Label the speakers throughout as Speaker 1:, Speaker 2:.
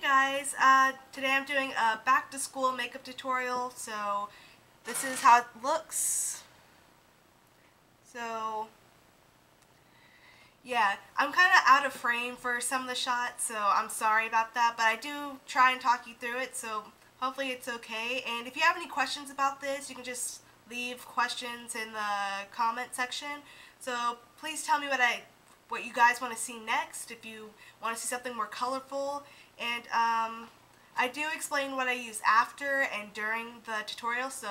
Speaker 1: guys, today I'm doing a back to school makeup tutorial. So this is how it looks. So yeah, I'm kind of out of frame for some of the shots, so I'm sorry about that, but I do try and talk you through it, so hopefully it's okay. And if you have any questions about this, you can just leave questions in the comment section. So please tell me what you guys want to see next, if you want to see something more colorful. And I do explain what I use after and during the tutorial, so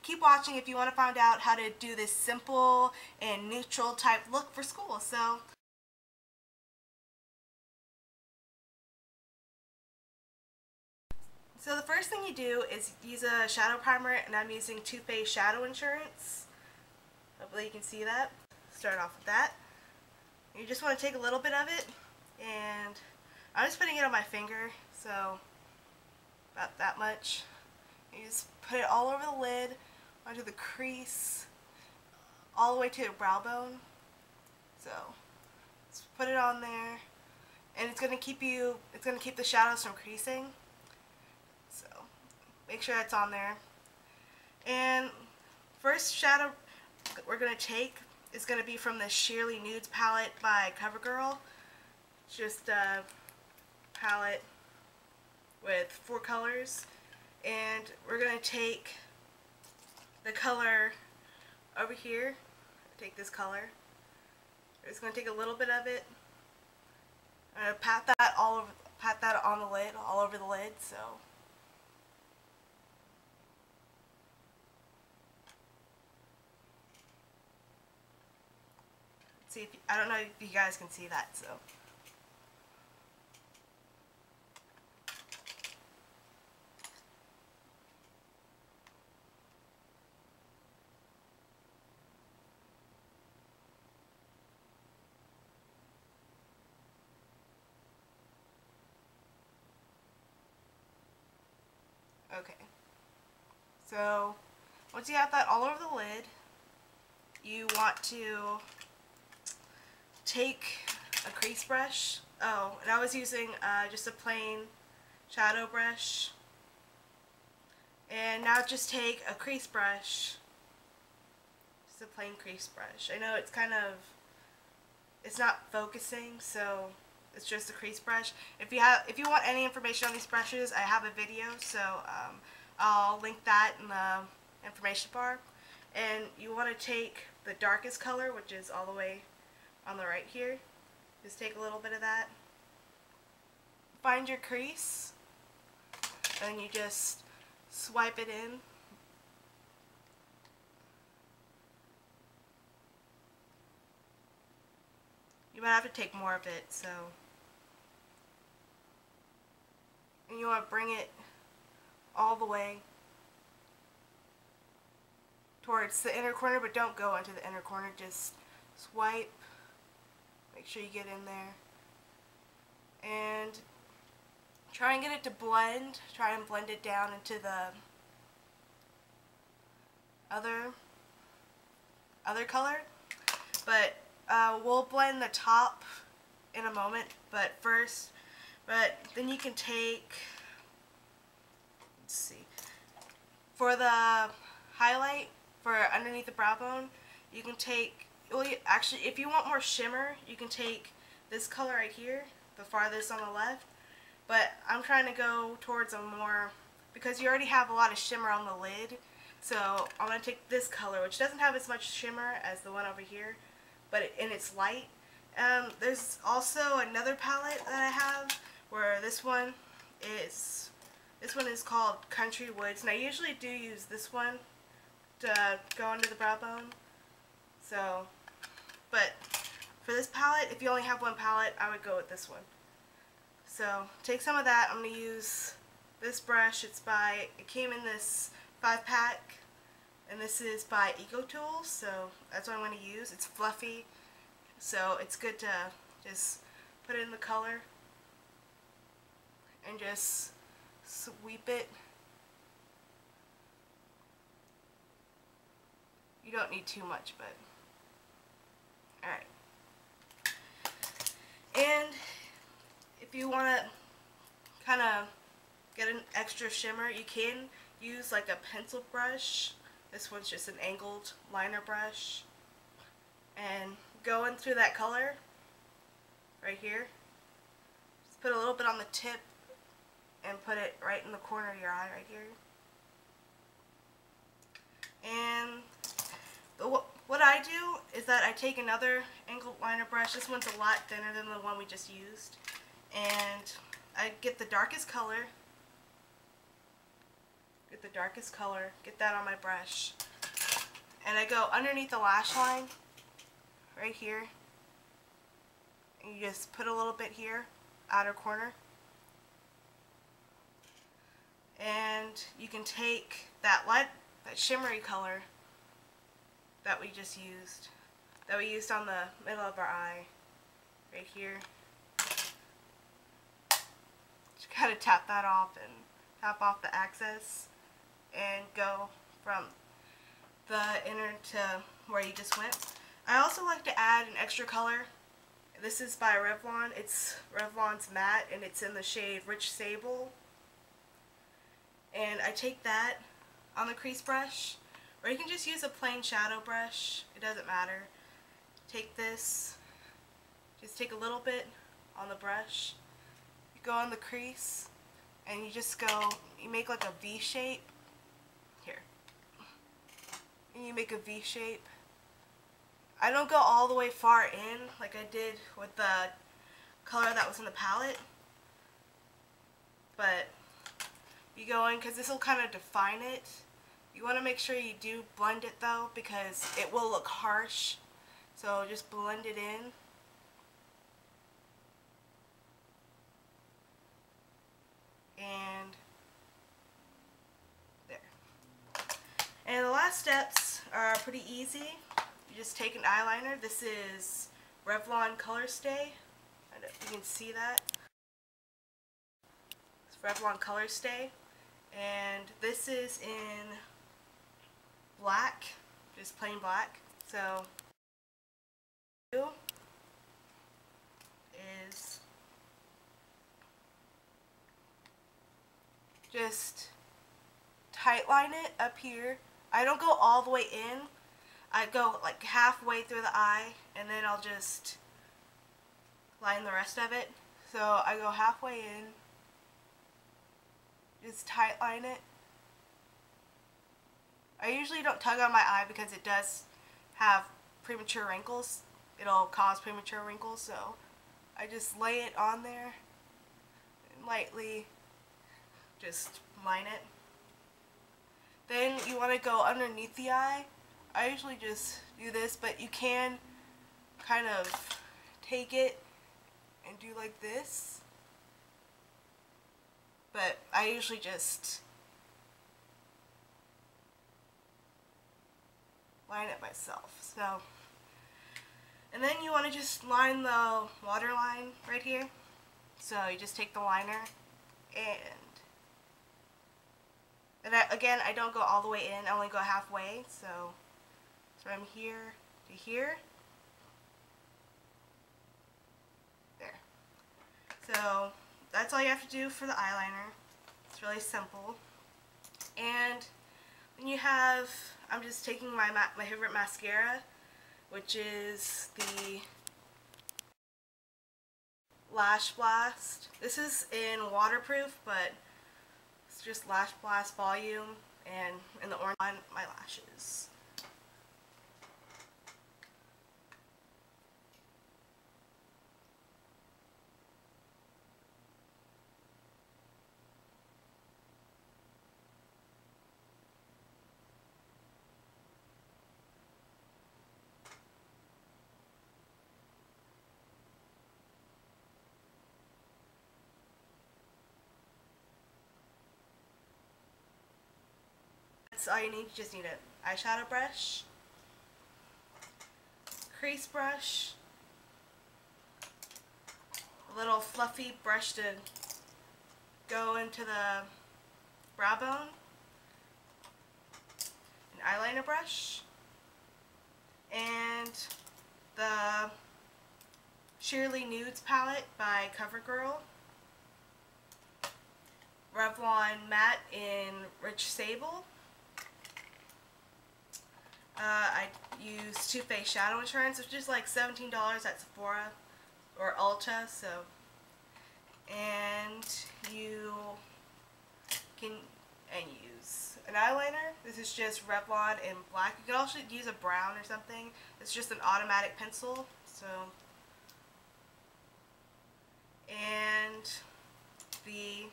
Speaker 1: keep watching if you want to find out how to do this simple and neutral type look for school. So the first thing you do is use a shadow primer, and I'm using Too Faced Shadow Insurance. Hopefully you can see that. Start off with that. You just want to take a little bit of it, and I'm just putting it on my finger, so about that much. You just put it all over the lid, onto the crease, all the way to your brow bone. So just put it on there, and it's gonna keep the shadows from creasing. So make sure that's on there. And first shadow we're gonna take is gonna be from the Sheerly Nudes palette by CoverGirl. It's just a palette with 4 colors, and we're going to take the color over here. Take this color. We're just going to take a little bit of it. I'm going to pat that on the lid, all over the lid. So see, I don't know if you guys can see that. So. Okay, so once you have that all over the lid, you want to take a crease brush. Oh, and I was using just a plain shadow brush. And now just take a crease brush, just a plain crease brush. I know it's not focusing, so it's just a crease brush. If you want any information on these brushes, I have a video, so I'll link that in the information bar. And you want to take the darkest color, which is all the way on the right here. Just take a little bit of that. Find your crease, and you just swipe it in. You might have to take more of it, so. And you want to bring it all the way towards the inner corner, but don't go into the inner corner. Just swipe. Make sure you get in there. And try and get it to blend. Try and blend it down into the other color. But we'll blend the top in a moment. But then you can take, let's see, for the highlight for underneath the brow bone, you can take, well, actually, if you want more shimmer, you can take this color right here, the farthest on the left. But I'm trying to go towards a more, because you already have a lot of shimmer on the lid, so I'm going to take this color, which doesn't have as much shimmer as the one over here, but it's light. There's also another palette that I have where this one is called Country Woods, and I usually do use this one to go under the brow bone. So, but for this palette, if you only have one palette, I would go with this one. So take some of that. I'm going to use this brush. It came in this 5-pack, and this is by EcoTools, so that's what I'm going to use. It's fluffy, so it's good to just put it in the color and just sweep it. You don't need too much, but alright. And if you want to kind of get an extra shimmer, you can use like a pencil brush. This one's just an angled liner brush. And go in through that color right here. Just put a little bit on the tip and put it right in the corner of your eye right here. And what I do is that I take another angled liner brush. This one's a lot thinner than the one we just used. And I get the darkest color. Get that on my brush. And I go underneath the lash line, right here. And you just put a little bit here, outer corner. And you can take that shimmery color that we just used, that we used on the middle of our eye, right here. Just kind of tap that off and tap off the excess and go from the inner to where you just went. I also like to add an extra color. This is by Revlon. It's Revlon's matte and it's in the shade Rich Sable. And I take that on the crease brush, or you can just use a plain shadow brush. It doesn't matter. Take this, just take a little bit on the brush. You go on the crease and you just go, you make like a V shape. Here. And you make a V shape. I don't go all the way far in like I did with the color that was in the palette. But you go in because this will kind of define it. You want to make sure you do blend it though, because it will look harsh. So just blend it in. And there. And the last steps are pretty easy. You just take an eyeliner. This is Revlon ColorStay. I don't know if you can see that. It's Revlon ColorStay. And this is in black, just plain black. So is just tight line it up here. I don't go all the way in. I go like halfway through the eye and then I'll just line the rest of it. So I go halfway in. Just tight line it. I usually don't tug on my eye because it does have premature wrinkles. It'll cause premature wrinkles, so I just lay it on there and lightly just line it. Then you want to go underneath the eye. I usually just do this, but you can kind of take it and do like this. But I usually just line it myself. So, and then you want to just line the waterline right here. So you just take the liner and again, I don't go all the way in. I only go halfway. So from here to here. There. So that's all you have to do for the eyeliner. It's really simple. And then you have, I'm just taking my favorite mascara, which is the Lash Blast. This is in waterproof, but it's just Lash Blast Volume, and in the orange on my lashes. That's all you need. You just need an eyeshadow brush, crease brush, a little fluffy brush to go into the brow bone, an eyeliner brush, and the Nudes palette by CoverGirl. Revlon Matte in Rich Sable. I use Too Faced Shadow Insurance, which is like $17 at Sephora or Ulta. So, and you can use an eyeliner. This is just Revlon in black. You can also use a brown or something. It's just an automatic pencil. So, and the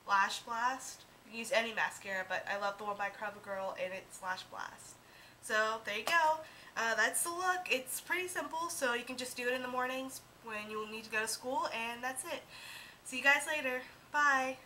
Speaker 1: Lash Blast. You can use any mascara, but I love the one by CoverGirl, and it's Lash Blast. So there you go. That's the look. It's pretty simple, so you can just do it in the mornings when you need to go to school, and that's it. See you guys later. Bye.